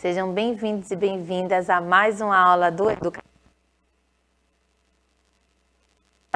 Sejam bem-vindos e bem-vindas a mais uma aula do Educação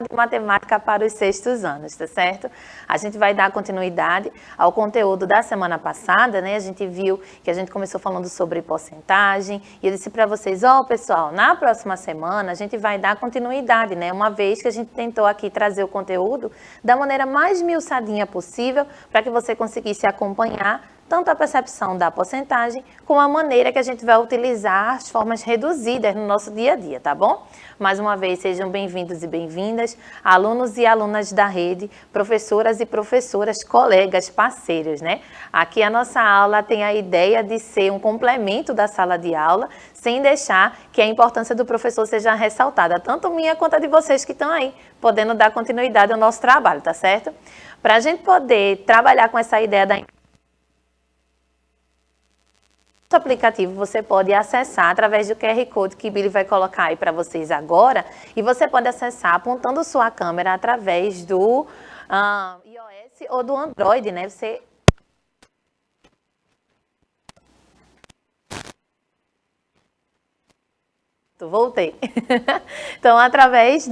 de Matemática para os sextos anos, tá certo? A gente vai dar continuidade ao conteúdo da semana passada, né? A gente viu que a gente começou falando sobre porcentagem e eu disse para vocês, pessoal, na próxima semana a gente vai dar continuidade, né? Uma vez que a gente tentou aqui trazer o conteúdo da maneira mais miuçadinha possível para que você conseguisse acompanhar tanto a percepção da porcentagem, como a maneira que a gente vai utilizar as formas reduzidas no nosso dia a dia, tá bom? Mais uma vez, sejam bem-vindos e bem-vindas, alunos e alunas da rede, professoras e professoras, colegas, parceiros, né? Aqui a nossa aula tem a ideia de ser um complemento da sala de aula, sem deixar que a importância do professor seja ressaltada, tanto minha quanto a de vocês que estão aí, podendo dar continuidade ao nosso trabalho, tá certo? Para a gente poder trabalhar com essa ideia da aplicativo você pode acessar através do QR Code que Billy vai colocar aí para vocês agora e você pode acessar apontando sua câmera através do iOS ou do Android, né? Voltei. Então, através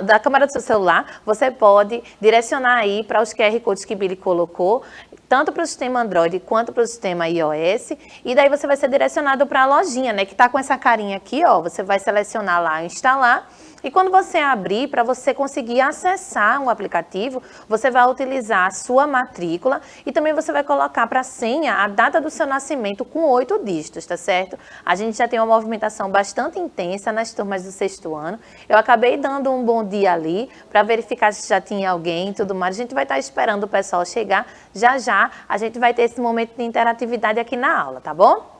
da câmera do seu celular, você pode direcionar aí para os QR Codes que Billy colocou, tanto para o sistema Android quanto para o sistema iOS, e daí você vai ser direcionado para a lojinha, né, que está com essa carinha aqui, você vai selecionar lá, instalar, e quando você abrir, para você conseguir acessar um aplicativo, você vai utilizar a sua matrícula e também você vai colocar para senha a data do seu nascimento com 8 dígitos, tá certo? A gente já tem uma movimentação bastante intensa nas turmas do sexto ano. Eu acabei dando um bom dia ali para verificar se já tinha alguém e tudo mais. A gente vai estar esperando o pessoal chegar. Já já a gente vai ter esse momento de interatividade aqui na aula, tá bom?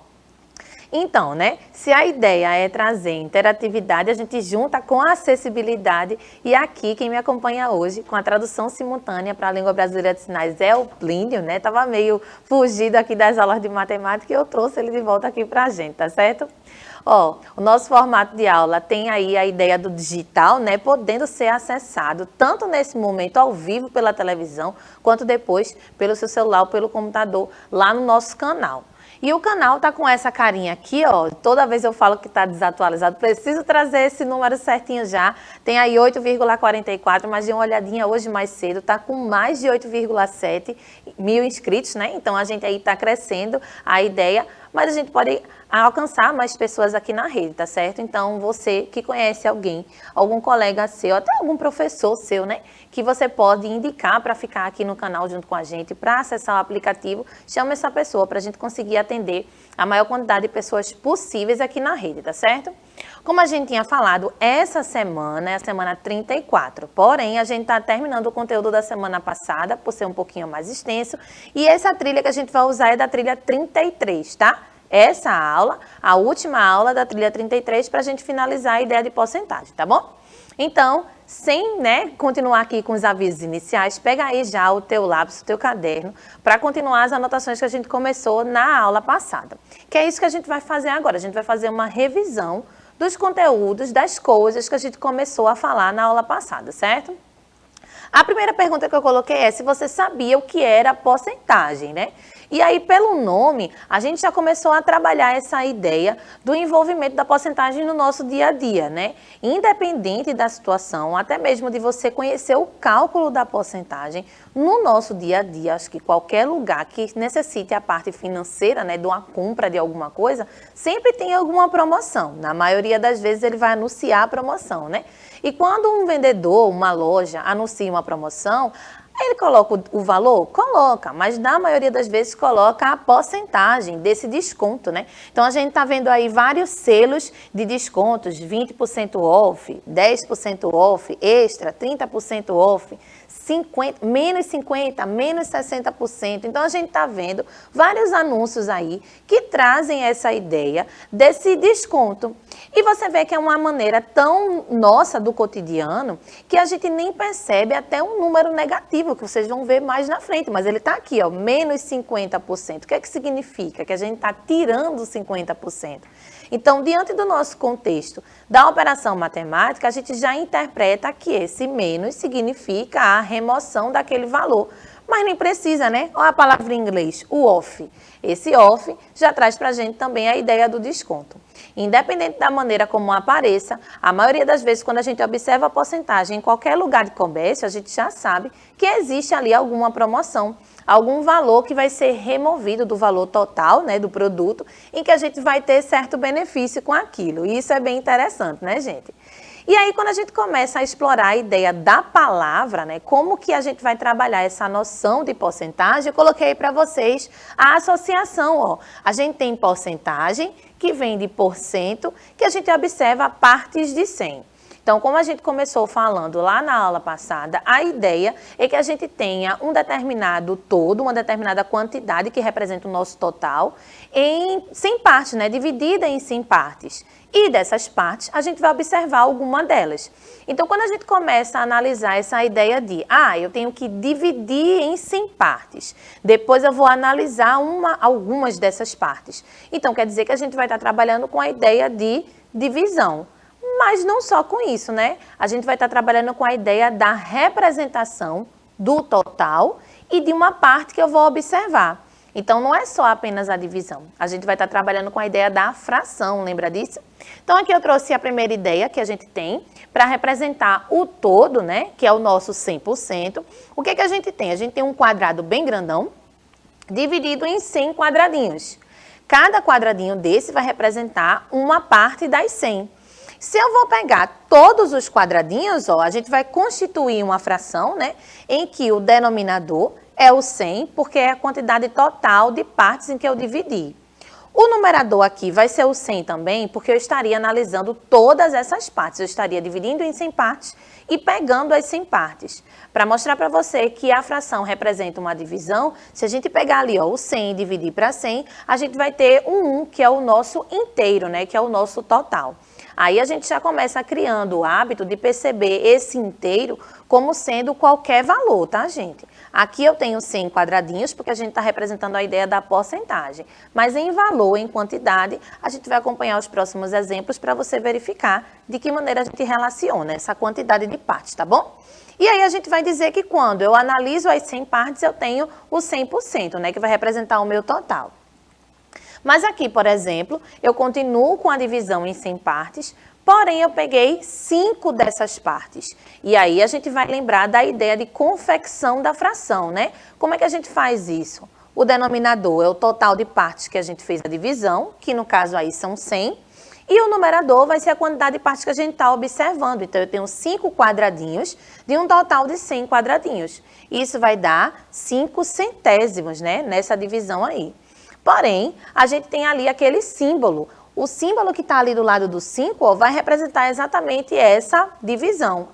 Então, né, se a ideia é trazer interatividade, a gente junta com a acessibilidade e aqui quem me acompanha hoje com a tradução simultânea para a língua brasileira de sinais é o Plínio, né, tava meio fugido aqui das aulas de matemática e eu trouxe ele de volta aqui para a gente, tá certo? O nosso formato de aula tem aí a ideia do digital, né, podendo ser acessado tanto nesse momento ao vivo pela televisão, quanto depois pelo seu celular ou pelo computador lá no nosso canal. E o canal tá com essa carinha aqui, toda vez eu falo que tá desatualizado, preciso trazer esse número certinho já, tem aí 8,44, mas dei uma olhadinha hoje mais cedo, tá com mais de 8,7 mil inscritos, né? Então a gente aí tá crescendo a ideia, mas a gente pode alcançar mais pessoas aqui na rede, tá certo? Então você que conhece alguém, algum colega seu, até algum professor seu, né? Que você pode indicar para ficar aqui no canal junto com a gente, para acessar o aplicativo, chama essa pessoa para a gente conseguir atender a maior quantidade de pessoas possíveis aqui na rede, tá certo? Como a gente tinha falado, essa semana é a semana 34, porém a gente está terminando o conteúdo da semana passada, por ser um pouquinho mais extenso, e essa trilha que a gente vai usar é da trilha 33, tá? Essa aula, a última aula da trilha 33, para a gente finalizar a ideia de porcentagem, tá bom? Então, sem continuar aqui com os avisos iniciais, pega aí já o teu lápis, o teu caderno, para continuar as anotações que a gente começou na aula passada. Que é isso que a gente vai fazer agora, a gente vai fazer uma revisão dos conteúdos, das coisas que a gente começou a falar na aula passada, certo? A primeira pergunta que eu coloquei é se você sabia o que era porcentagem, né? E aí, pelo nome, a gente já começou a trabalhar essa ideia do envolvimento da porcentagem no nosso dia a dia, né? Independente da situação, até mesmo de você conhecer o cálculo da porcentagem no nosso dia a dia, acho que qualquer lugar que necessite a parte financeira, né, de uma compra de alguma coisa, sempre tem alguma promoção. Na maioria das vezes ele vai anunciar a promoção, né? E quando um vendedor, uma loja, anuncia uma promoção, ele coloca o valor? Coloca, mas na maioria das vezes coloca a porcentagem desse desconto, né? Então a gente está vendo aí vários selos de descontos, 20% off, 10% off, extra, 30% off, 50, menos 50%, menos 60%. Então a gente está vendo vários anúncios aí que trazem essa ideia desse desconto. E você vê que é uma maneira tão nossa do cotidiano que a gente nem percebe até um número negativo, que vocês vão ver mais na frente, mas ele está aqui, menos 50%. O que é que significa? Que a gente está tirando 50%. Então, diante do nosso contexto da operação matemática, a gente já interpreta que esse menos significa a remoção daquele valor. mas nem precisa, né? Olha a palavra em inglês, o off. Esse off já traz para a gente também a ideia do desconto. Independente da maneira como apareça, a maioria das vezes quando a gente observa a porcentagem em qualquer lugar de comércio, a gente já sabe que existe ali alguma promoção, algum valor que vai ser removido do valor total, né, do produto, em que a gente vai ter certo benefício com aquilo. E isso é bem interessante, né, gente? E aí, quando a gente começa a explorar a ideia da palavra, né, como que a gente vai trabalhar essa noção de porcentagem, eu coloquei para vocês a associação, ó. A gente tem porcentagem, que vem de porcento, que a gente observa partes de 100. Então, como a gente começou falando lá na aula passada, a ideia é que a gente tenha um determinado todo, uma determinada quantidade que representa o nosso total, em 100 partes, né? Dividida em 100 partes. E dessas partes, a gente vai observar alguma delas. Então, quando a gente começa a analisar essa ideia de, eu tenho que dividir em 100 partes, depois eu vou analisar algumas dessas partes. Então, quer dizer que a gente vai estar trabalhando com a ideia de divisão. Mas não só com isso, né? A gente vai estar trabalhando com a ideia da representação do total e de uma parte que eu vou observar. Então, não é só apenas a divisão. A gente vai estar trabalhando com a ideia da fração, lembra disso? Então, aqui eu trouxe a primeira ideia que a gente tem para representar o todo, né? Que é o nosso 100%. O que a gente tem? A gente tem um quadrado bem grandão, dividido em 100 quadradinhos. Cada quadradinho desse vai representar uma parte das 100. Se eu vou pegar todos os quadradinhos, ó, a gente vai constituir uma fração, né, em que o denominador é o 100, porque é a quantidade total de partes em que eu dividi. O numerador aqui vai ser o 100 também, porque eu estaria analisando todas essas partes. Eu estaria dividindo em 100 partes e pegando as 100 partes. Para mostrar para você que a fração representa uma divisão, se a gente pegar ali, ó, o 100 e dividir para 100, a gente vai ter um 1, que é o nosso inteiro, né, que é o nosso total. Aí a gente já começa criando o hábito de perceber esse inteiro como sendo qualquer valor, tá, gente? Aqui eu tenho 100 quadradinhos, porque a gente está representando a ideia da porcentagem. Mas em valor, em quantidade, a gente vai acompanhar os próximos exemplos para você verificar de que maneira a gente relaciona essa quantidade de partes, tá bom? E aí a gente vai dizer que quando eu analiso as 100 partes, eu tenho o 100%, né, que vai representar o meu total. Mas aqui, por exemplo, eu continuo com a divisão em 100 partes, porém eu peguei 5 dessas partes. E aí a gente vai lembrar da ideia de confecção da fração, né? Como é que a gente faz isso? O denominador é o total de partes que a gente fez a divisão, que no caso aí são 100, e o numerador vai ser a quantidade de partes que a gente está observando. Então, eu tenho 5 quadradinhos de um total de 100 quadradinhos. Isso vai dar 5 centésimos, né? Nessa divisão aí. Porém, a gente tem ali aquele símbolo. O símbolo que está ali do lado do 5, ó, vai representar exatamente essa divisão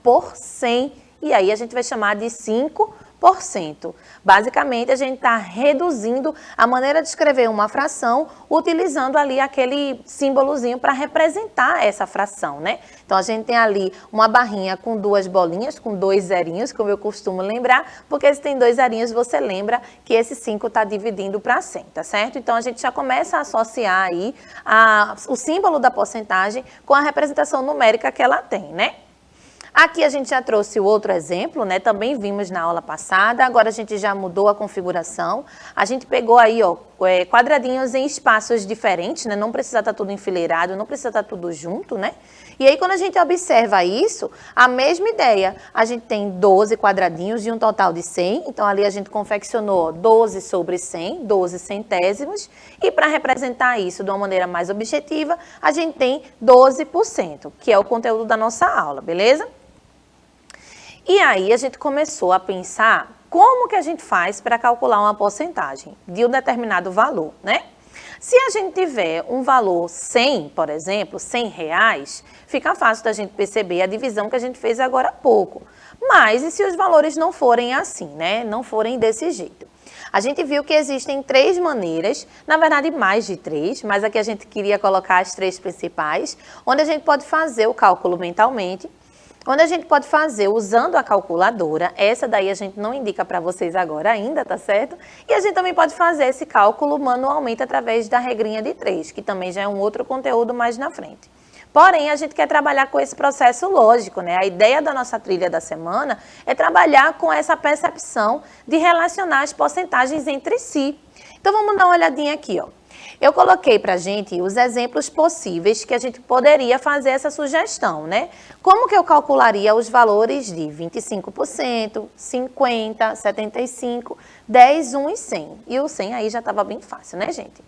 por 100. E aí a gente vai chamar de 5%. Basicamente, a gente está reduzindo a maneira de escrever uma fração, utilizando ali aquele símbolozinho para representar essa fração, né? Então, a gente tem ali uma barrinha com 2 bolinhas, com 2 zerinhos, como eu costumo lembrar, porque se tem 2 zerinhos, você lembra que esse 5 está dividindo para 100, tá certo? Então, a gente já começa a associar aí o símbolo da porcentagem com a representação numérica que ela tem, né? Aqui a gente já trouxe o outro exemplo, né? Também vimos na aula passada, agora a gente já mudou a configuração. A gente pegou aí, ó, quadradinhos em espaços diferentes, né? Não precisa estar tudo enfileirado, não precisa estar tudo junto, né? E aí quando a gente observa isso, a mesma ideia, a gente tem 12 quadradinhos de um total de 100, então ali a gente confeccionou 12 sobre 100, 12 centésimos, e para representar isso de uma maneira mais objetiva, a gente tem 12%, que é o conteúdo da nossa aula, beleza? E aí a gente começou a pensar como que a gente faz para calcular uma porcentagem de um determinado valor, né? Se a gente tiver um valor 100, por exemplo, 100 reais, fica fácil da gente perceber a divisão que a gente fez agora há pouco. Mas e se os valores não forem assim, né? Não forem desse jeito? A gente viu que existem 3 maneiras, na verdade mais de 3, mas aqui a gente queria colocar as 3 principais, onde a gente pode fazer o cálculo mentalmente, onde a gente pode fazer usando a calculadora, essa daí a gente não indica para vocês agora ainda, tá certo? E a gente também pode fazer esse cálculo manualmente através da regrinha de 3, que também já é um outro conteúdo mais na frente. Porém, a gente quer trabalhar com esse processo lógico, né? A ideia da nossa trilha da semana é trabalhar com essa percepção de relacionar as porcentagens entre si. Então, vamos dar uma olhadinha aqui, ó. Eu coloquei para a gente os exemplos possíveis que a gente poderia fazer essa sugestão, né? Como que eu calcularia os valores de 25%, 50%, 75%, 10%, 1% e 100%? E o 100 aí já estava bem fácil, né, gente?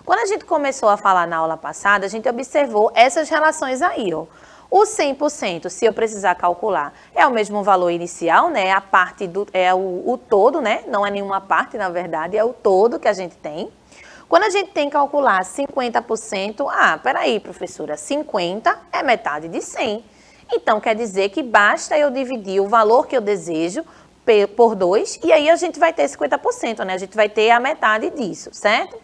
Quando a gente começou a falar na aula passada, a gente observou essas relações aí, ó. O 100%, se eu precisar calcular, é o mesmo valor inicial, né? A parte é o todo, né? Não é nenhuma parte, na verdade, é o todo que a gente tem. Quando a gente tem que calcular 50%, peraí, professora, 50 é metade de 100. Então, quer dizer que basta eu dividir o valor que eu desejo por 2, e aí a gente vai ter 50%, né? A gente vai ter a metade disso, certo?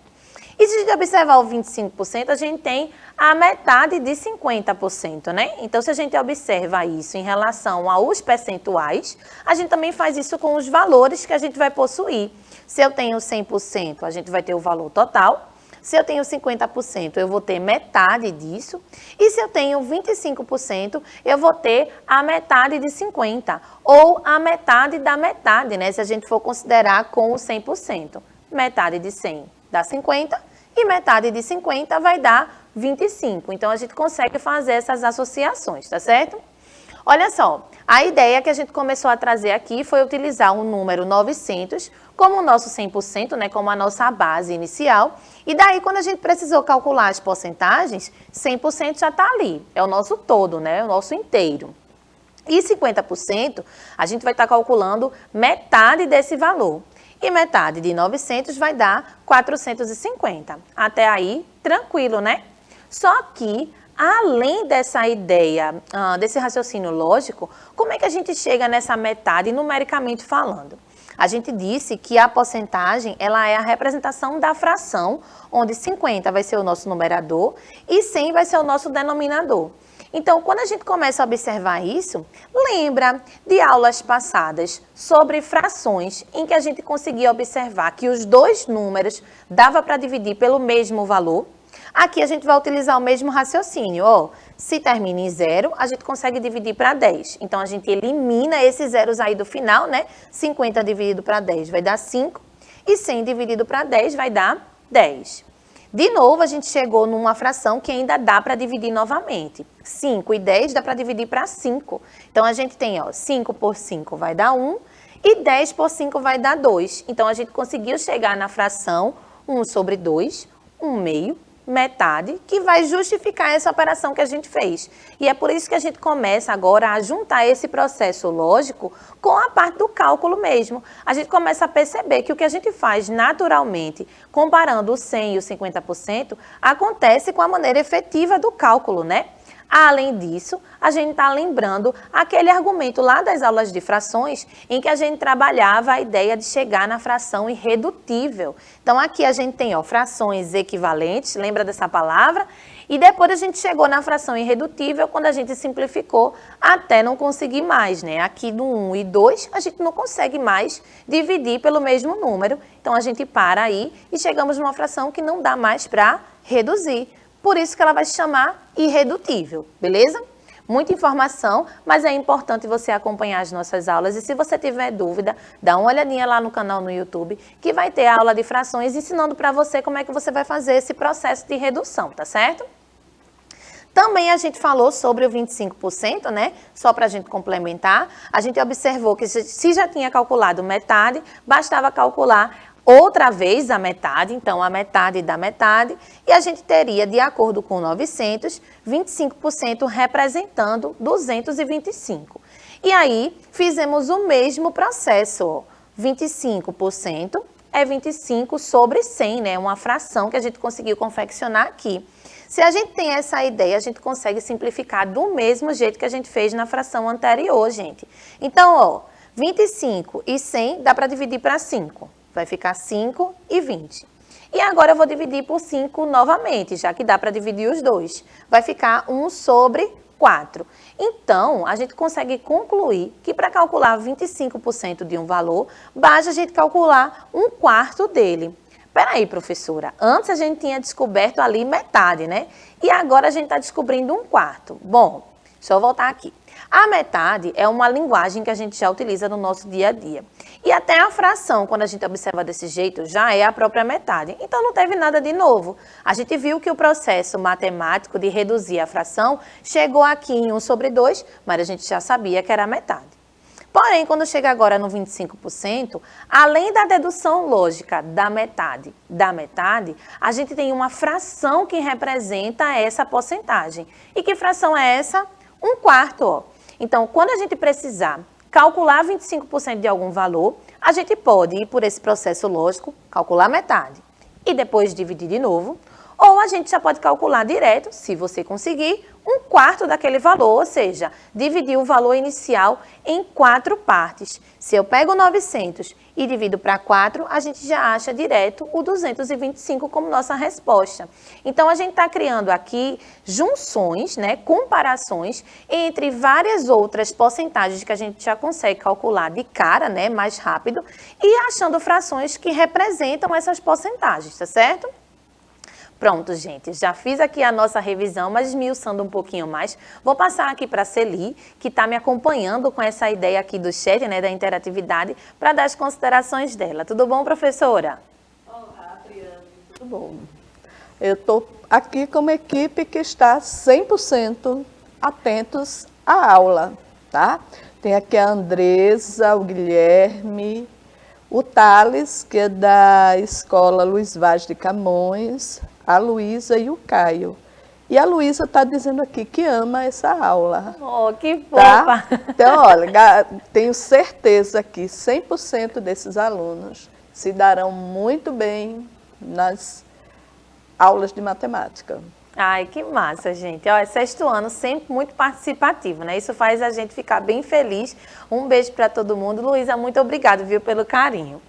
E se a gente observar o 25%, a gente tem a metade de 50%, né? Então, se a gente observa isso em relação aos percentuais, a gente também faz isso com os valores que a gente vai possuir. Se eu tenho 100%, a gente vai ter o valor total. Se eu tenho 50%, eu vou ter metade disso. E se eu tenho 25%, eu vou ter a metade de 50%. Ou a metade da metade, né? Se a gente for considerar com o 100%. Metade de 100 dá 50 e metade de 50 vai dar 25. Então, a gente consegue fazer essas associações, tá certo? Olha só, a ideia que a gente começou a trazer aqui foi utilizar o número 900 como o nosso 100%, né, como a nossa base inicial. E daí, quando a gente precisou calcular as porcentagens, 100% já está ali. É o nosso todo, né, o nosso inteiro. E 50%, a gente vai estar calculando metade desse valor. E metade de 900 vai dar 450. Até aí, tranquilo, né? Só que, além dessa ideia, desse raciocínio lógico, como é que a gente chega nessa metade numericamente falando? A gente disse que a porcentagem, ela é a representação da fração, onde 50 vai ser o nosso numerador e 100 vai ser o nosso denominador. Então, quando a gente começa a observar isso, lembra de aulas passadas sobre frações, em que a gente conseguia observar que os dois números dava para dividir pelo mesmo valor? Aqui a gente vai utilizar o mesmo raciocínio. Se termina em 0, a gente consegue dividir para 10. Então, a gente elimina esses zeros aí do final, né? 50 dividido para 10 vai dar 5 e 100 dividido para 10 vai dar 10. De novo, a gente chegou numa fração que ainda dá para dividir novamente. 5 e 10 dá para dividir para 5. Então, a gente tem, 5 por 5 vai dar 1 e 10 por 5 vai dar 2. Então, a gente conseguiu chegar na fração 1 sobre 2, 1 meio, metade, que vai justificar essa operação que a gente fez. E é por isso que a gente começa agora a juntar esse processo lógico com a parte do cálculo mesmo. A gente começa a perceber que o que a gente faz naturalmente, comparando o 100 e o 50%, acontece com a maneira efetiva do cálculo, né? Além disso, a gente está lembrando aquele argumento lá das aulas de frações em que a gente trabalhava a ideia de chegar na fração irredutível. Então, aqui a gente tem frações equivalentes, lembra dessa palavra? E depois a gente chegou na fração irredutível quando a gente simplificou até não conseguir mais, né? Aqui no 1 e 2, a gente não consegue mais dividir pelo mesmo número. Então, a gente para aí e chegamos numa fração que não dá mais para reduzir. Por isso que ela vai se chamar irredutível, beleza? Muita informação, mas é importante você acompanhar as nossas aulas. E se você tiver dúvida, dá uma olhadinha lá no canal no YouTube, que vai ter a aula de frações ensinando para você como é que você vai fazer esse processo de redução, tá certo? Também a gente falou sobre o 25%, né? Só para a gente complementar. A gente observou que se já tinha calculado metade, bastava calcular outra vez a metade, então a metade da metade, e a gente teria, de acordo com 900, 25% representando 225. E aí, fizemos o mesmo processo, 25% é 25 sobre 100, né? Uma fração que a gente conseguiu confeccionar aqui. Se a gente tem essa ideia, a gente consegue simplificar do mesmo jeito que a gente fez na fração anterior, gente. Então, 25 e 100 dá para dividir para 5. Vai ficar 5 e 20. E agora eu vou dividir por 5 novamente, já que dá para dividir os dois. Vai ficar 1 sobre 4. Então, a gente consegue concluir que para calcular 25% de um valor, basta a gente calcular 1/4 dele. peraí, professora, antes a gente tinha descoberto ali metade, né? E agora a gente está descobrindo 1/4. Bom, deixa eu voltar aqui. A metade é uma linguagem que a gente já utiliza no nosso dia a dia. E até a fração, quando a gente observa desse jeito, já é a própria metade. Então não teve nada de novo. A gente viu que o processo matemático de reduzir a fração chegou aqui em 1/2, mas a gente já sabia que era a metade. Porém, quando chega agora no 25%, além da dedução lógica da metade, a gente tem uma fração que representa essa porcentagem. E que fração é essa? 1/4, ó. Então, quando a gente precisar calcular 25% de algum valor, a gente pode ir por esse processo lógico, calcular metade e depois dividir de novo, ou a gente já pode calcular direto, se você conseguir, 1/4 daquele valor, ou seja, dividir o valor inicial em 4 partes. Se eu pego 900 e divido para 4, a gente já acha direto o 225 como nossa resposta. Então, a gente está criando aqui junções, né, comparações entre várias outras porcentagens que a gente já consegue calcular de cara, né, mais rápido, e achando frações que representam essas porcentagens, tá certo? Pronto, gente, já fiz aqui a nossa revisão, mas esmiuçando um pouquinho mais. Vou passar aqui para a Celi, que está me acompanhando com essa ideia aqui do chat, né, da interatividade, para dar as considerações dela. Tudo bom, professora? Olá, Adriane, tudo bom? Eu estou aqui com uma equipe que está 100% atentos à aula, tá? Tem aqui a Andresa, o Guilherme, o Thales, que é da Escola Luiz Vaz de Camões, a Luísa e o Caio. E a Luísa está dizendo aqui que ama essa aula. Oh, que tá? fofa! Então, olha, tenho certeza que 100% desses alunos se darão muito bem nas aulas de matemática. Ai, que massa, gente. Ó, sexto ano sempre muito participativo, né? Isso faz a gente ficar bem feliz. Um beijo para todo mundo. Luísa, muito obrigada, viu, pelo carinho.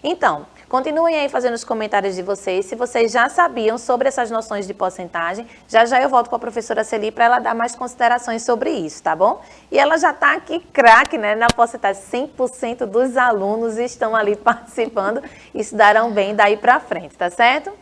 Então, continuem aí fazendo os comentários de vocês, se vocês já sabiam sobre essas noções de porcentagem. Já já eu volto com a professora Celi para ela dar mais considerações sobre isso, tá bom? E ela já está aqui craque, né, na porcentagem. 100% dos alunos estão ali participando e se darão bem daí para frente, tá certo?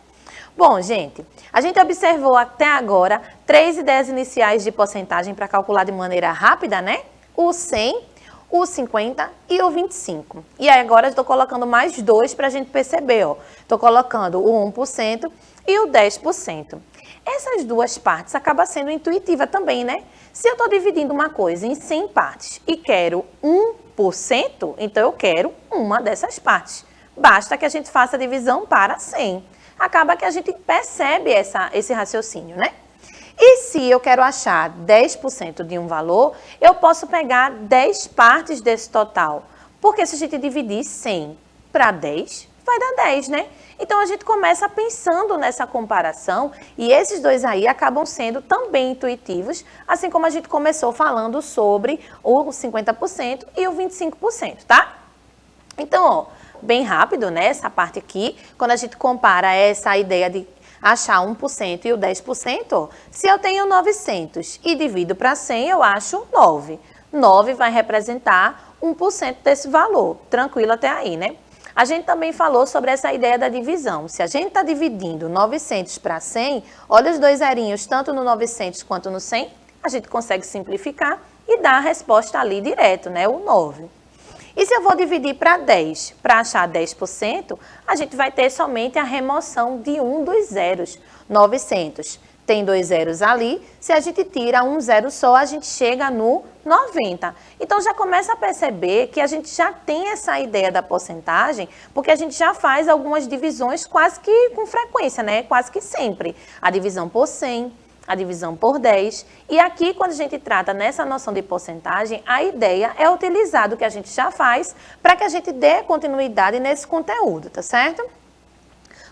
Bom, gente, a gente observou até agora 3 ideias iniciais de porcentagem para calcular de maneira rápida, né? O 100, o 50 e o 25. E aí agora eu estou colocando mais 2 para a gente perceber, ó. Estou colocando o 1% e o 10%. Essas duas partes acabam sendo intuitiva também, né? Se eu estou dividindo uma coisa em 100 partes e quero 1%, então eu quero uma dessas partes. Basta que a gente faça a divisão para 100. Acaba que a gente percebe esse raciocínio, né? E se eu quero achar 10% de um valor, eu posso pegar 10 partes desse total. Porque se a gente dividir 100 para 10, vai dar 10, né? Então, a gente começa pensando nessa comparação e esses dois aí acabam sendo também intuitivos, assim como a gente começou falando sobre o 50% e o 25%, tá? Então, ó, bem rápido, né, essa parte aqui, quando a gente compara essa ideia de achar 1% e o 10%, ó, se eu tenho 900 e divido para 100, eu acho 9. 9 vai representar 1% desse valor. Tranquilo até aí, né? A gente também falou sobre essa ideia da divisão. Se a gente está dividindo 900 para 100, olha os dois zerinhos, tanto no 900 quanto no 100, a gente consegue simplificar e dar a resposta ali direto, né, o 9. E se eu vou dividir para 10, para achar 10%, a gente vai ter somente a remoção de um dos zeros. 900 tem 2 zeros ali, se a gente tira um zero só, a gente chega no 90. Então, já começa a perceber que a gente já tem essa ideia da porcentagem, porque a gente já faz algumas divisões quase que com frequência, né? Quase que sempre. A divisão por 100, a divisão por 10. E aqui, quando a gente trata nessa noção de porcentagem, a ideia é utilizar o que a gente já faz para que a gente dê continuidade nesse conteúdo, tá certo?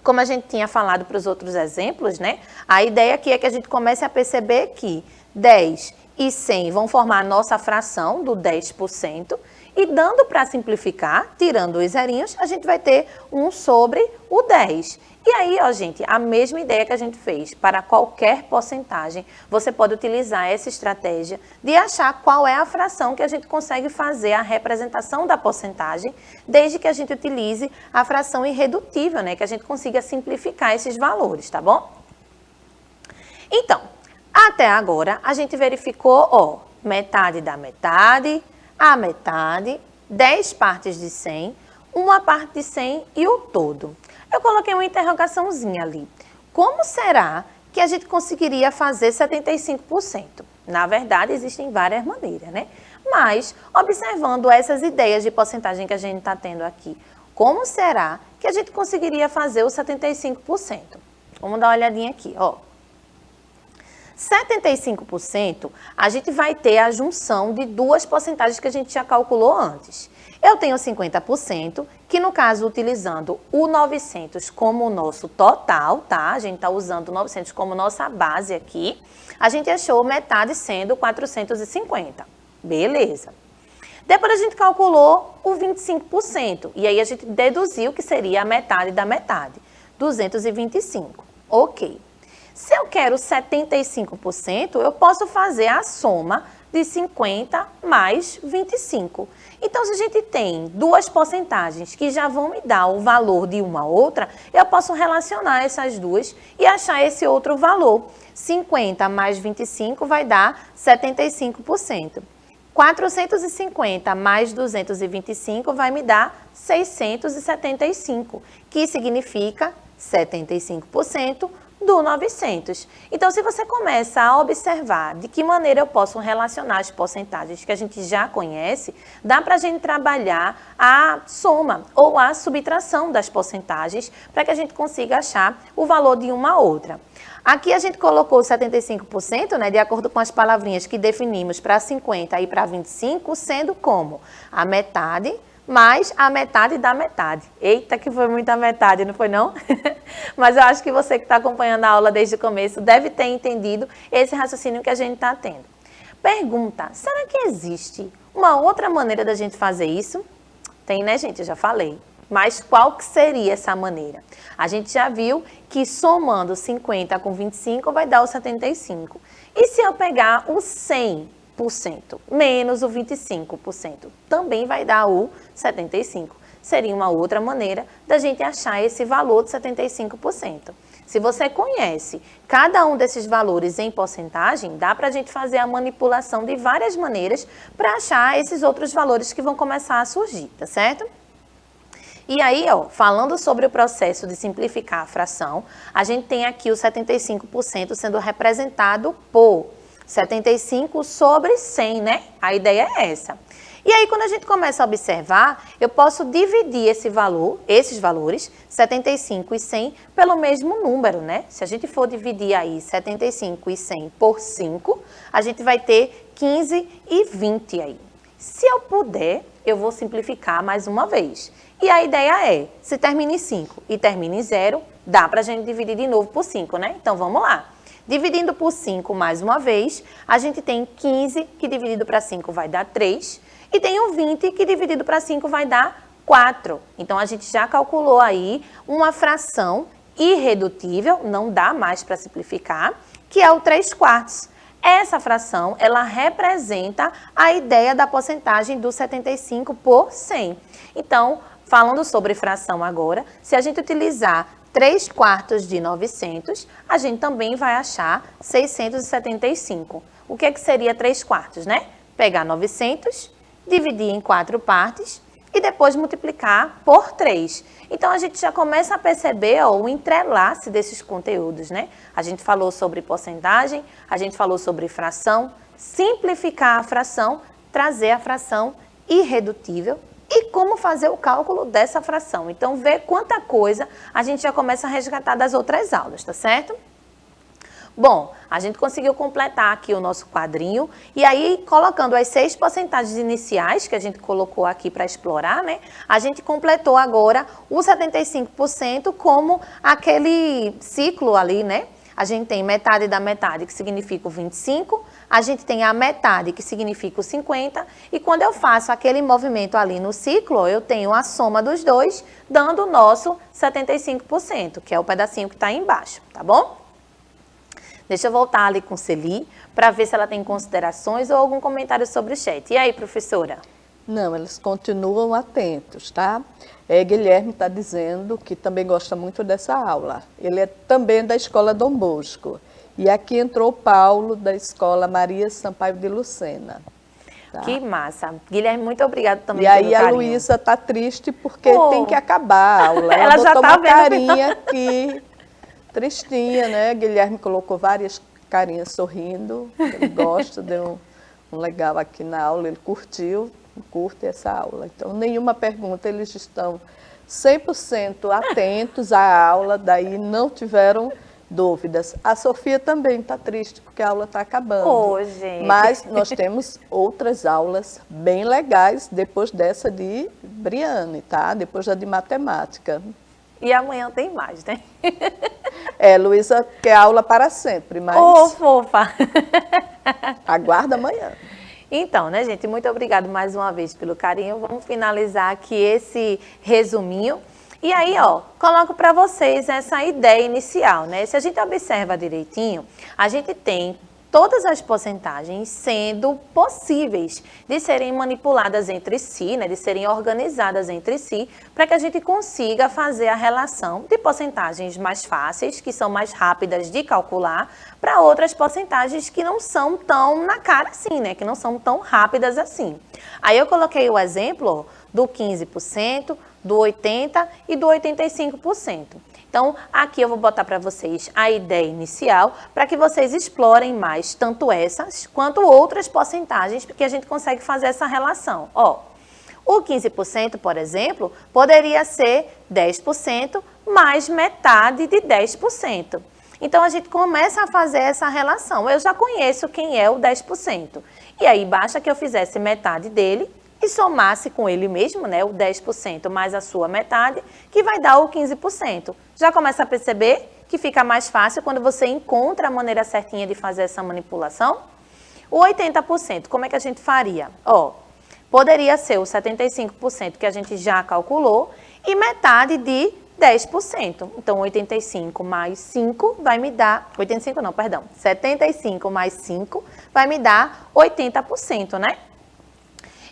Como a gente tinha falado para os outros exemplos, né? A ideia aqui é que a gente comece a perceber que 10 e 100 vão formar a nossa fração do 10%. E dando para simplificar, tirando os zerinhos, a gente vai ter 1 sobre o 10. E aí, ó, gente, a mesma ideia que a gente fez para qualquer porcentagem, você pode utilizar essa estratégia de achar qual é a fração que a gente consegue fazer a representação da porcentagem, desde que a gente utilize a fração irredutível, né? Que a gente consiga simplificar esses valores, tá bom? Então, até agora, a gente verificou, ó, metade da metade, a metade, 10 partes de 100, uma parte de 100 e o todo. Eu coloquei uma interrogaçãozinha ali. Como será que a gente conseguiria fazer 75%? Na verdade, existem várias maneiras, né? Mas, observando essas ideias de porcentagem que a gente está tendo aqui, como será que a gente conseguiria fazer o 75%? Vamos dar uma olhadinha aqui, ó. 75%, a gente vai ter a junção de duas porcentagens que a gente já calculou antes. Eu tenho 50%, que no caso, utilizando o 900 como o nosso total, tá? A gente está usando o 900 como nossa base aqui. A gente achou metade sendo 450. Beleza. Depois a gente calculou o 25%. E aí a gente deduziu que seria a metade da metade. 225. Ok. Se eu quero 75%, eu posso fazer a soma de 50 mais 25. Então, se a gente tem duas porcentagens que já vão me dar o valor de uma outra, eu posso relacionar essas duas e achar esse outro valor. 50 mais 25 vai dar 75%. 450 mais 225 vai me dar 675, que significa 75% do 900. Então, se você começa a observar de que maneira eu posso relacionar as porcentagens que a gente já conhece, dá para a gente trabalhar a soma ou a subtração das porcentagens para que a gente consiga achar o valor de uma outra. Aqui a gente colocou 75%, né, de acordo com as palavrinhas que definimos para 50 e para 25, sendo como a metade mais a metade da metade. Eita, que foi muita metade, não foi não? Mas eu acho que você que está acompanhando a aula desde o começo deve ter entendido esse raciocínio que a gente está tendo. Pergunta, será que existe uma outra maneira da gente fazer isso? Tem, né, gente? Eu já falei. Mas qual que seria essa maneira? A gente já viu que somando 50 com 25 vai dar o 75. E se eu pegar o 100%? Menos o 25%, também vai dar o 75%. Seria uma outra maneira da gente achar esse valor de 75%. Se você conhece cada um desses valores em porcentagem, dá para a gente fazer a manipulação de várias maneiras para achar esses outros valores que vão começar a surgir, tá certo? E aí, ó, falando sobre o processo de simplificar a fração, a gente tem aqui o 75% sendo representado por 75 sobre 100, né? A ideia é essa. E aí, quando a gente começa a observar, eu posso dividir esse valor, esses valores, 75 e 100, pelo mesmo número, né? Se a gente for dividir aí 75 e 100 por 5, a gente vai ter 15 e 20 aí. Se eu puder, eu vou simplificar mais uma vez. E a ideia é, se termina em 5 e termina em 0, dá pra gente dividir de novo por 5, né? Então, vamos lá. Dividindo por 5 mais uma vez, a gente tem 15, que dividido para 5 vai dar 3, e tem o 20, que dividido para 5 vai dar 4. Então, a gente já calculou aí uma fração irredutível, não dá mais para simplificar, que é o 3/4. Essa fração, ela representa a ideia da porcentagem do 75 por 100. Então, falando sobre fração agora, se a gente utilizar 3/4 de 900, a gente também vai achar 675. O que seria 3/4, né? Pegar 900, dividir em 4 partes e depois multiplicar por 3. Então, a gente já começa a perceber ó, o entrelace desses conteúdos, né? A gente falou sobre porcentagem, a gente falou sobre fração, simplificar a fração, trazer a fração irredutível e como fazer o cálculo dessa fração. Então, ver quanta coisa a gente já começa a resgatar das outras aulas, tá certo? Bom, a gente conseguiu completar aqui o nosso quadrinho e aí, colocando as 6 porcentagens iniciais que a gente colocou aqui para explorar, né? A gente completou agora o 75% como aquele ciclo ali, né? A gente tem metade da metade, que significa o 25, a gente tem a metade, que significa o 50, e quando eu faço aquele movimento ali no ciclo, eu tenho a soma dos dois, dando o nosso 75%, que é o pedacinho que está aí embaixo, tá bom? Deixa eu voltar ali com Celi, para ver se ela tem considerações ou algum comentário sobre o chat. E aí, professora? Não, eles continuam atentos, tá? Guilherme está dizendo que também gosta muito dessa aula. Ele é também da Escola Dom Bosco. E aqui entrou o Paulo, da Escola Maria Sampaio de Lucena. Tá? Que massa. Guilherme, muito obrigada também pelo carinho. E aí a Luísa está triste porque tem que acabar a aula. Ela já botou tá uma carinha aqui, tristinha, né? Guilherme colocou várias carinhas sorrindo. Ele gosta, deu um legal aqui na aula, ele curte essa aula. Então, nenhuma pergunta, eles estão 100% atentos à aula, daí não tiveram dúvidas. A Sofia também está triste, porque a aula está acabando. Gente. Mas nós temos outras aulas bem legais depois dessa de Briane, tá? Depois da de matemática. E amanhã tem mais, né? Luísa quer aula para sempre, mas... Ô, fofa! Aguarda amanhã. Então, né, gente, muito obrigada mais uma vez pelo carinho. Vamos finalizar aqui esse resuminho. E aí, ó, coloco para vocês essa ideia inicial, né? Se a gente observa direitinho, a gente tem todas as porcentagens sendo possíveis de serem manipuladas entre si, né, de serem organizadas entre si, para que a gente consiga fazer a relação de porcentagens mais fáceis, que são mais rápidas de calcular, para outras porcentagens que não são tão na cara assim, né, que não são tão rápidas assim. Aí eu coloquei o exemplo do 15%, do 80% e do 85%. Então, aqui eu vou botar para vocês a ideia inicial para que vocês explorem mais tanto essas quanto outras porcentagens, porque a gente consegue fazer essa relação. Ó, o 15%, por exemplo, poderia ser 10% mais metade de 10%. Então, a gente começa a fazer essa relação. Eu já conheço quem é o 10%. E aí, basta que eu fizesse metade dele e somasse com ele mesmo, né, o 10% mais a sua metade, que vai dar o 15%. Já começa a perceber que fica mais fácil quando você encontra a maneira certinha de fazer essa manipulação? O 80%, como é que a gente faria? Ó, poderia ser o 75% que a gente já calculou e metade de 10%. Então, 85 mais 5 vai me dar... 85 não, perdão. 75 mais 5 vai me dar 80%, né?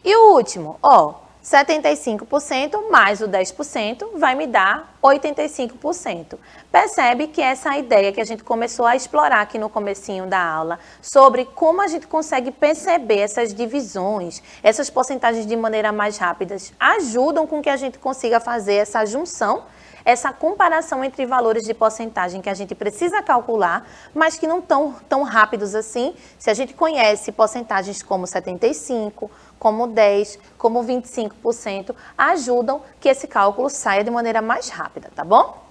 E o último, ó, 75% mais o 10% vai me dar 85%. Percebe que essa ideia que a gente começou a explorar aqui no comecinho da aula, sobre como a gente consegue perceber essas divisões, essas porcentagens de maneira mais rápida, ajudam com que a gente consiga fazer essa junção, essa comparação entre valores de porcentagem que a gente precisa calcular, mas que não estão tão rápidos assim, se a gente conhece porcentagens como 75%, como 10%, como 25%, ajudam que esse cálculo saia de maneira mais rápida, tá bom?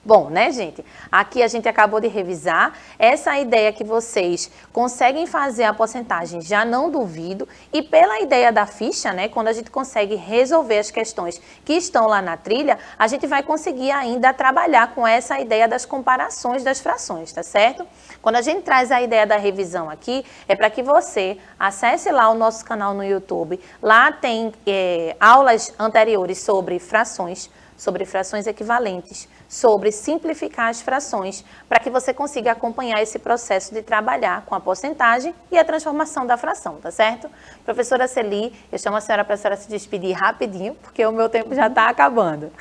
Bom, né, gente? Aqui a gente acabou de revisar essa ideia que vocês conseguem fazer a porcentagem, já não duvido, e pela ideia da ficha, né, quando a gente consegue resolver as questões que estão lá na trilha, a gente vai conseguir ainda trabalhar com essa ideia das comparações das frações, tá certo? Quando a gente traz a ideia da revisão aqui, é para que você acesse lá o nosso canal no YouTube, lá tem aulas anteriores sobre frações equivalentes, sobre simplificar as frações, para que você consiga acompanhar esse processo de trabalhar com a porcentagem e a transformação da fração, tá certo? Professora Celi, eu chamo a senhora para a senhora se despedir rapidinho, porque o meu tempo já está acabando.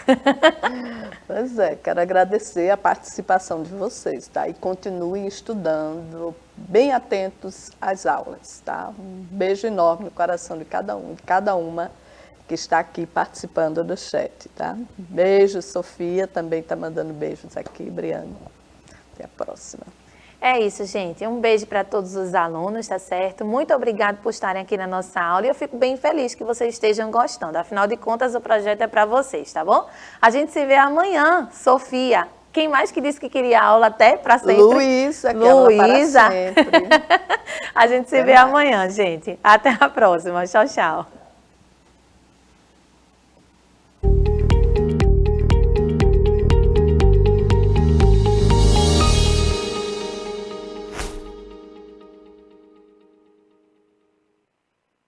Pois é, quero agradecer a participação de vocês, tá? E continuem estudando, bem atentos às aulas, tá? Um beijo enorme no coração de cada um, de cada uma que está aqui participando do chat, tá? Beijo, Sofia também está mandando beijos aqui, Briane. Até a próxima. É isso, gente. Um beijo para todos os alunos, tá certo? Muito obrigada por estarem aqui na nossa aula e eu fico bem feliz que vocês estejam gostando. Afinal de contas, o projeto é para vocês, tá bom? A gente se vê amanhã, Sofia. Quem mais que disse que queria aula até para sempre? Luísa, que Luísa. Para sempre. A gente se vê amanhã, gente. Até a próxima. Tchau, tchau.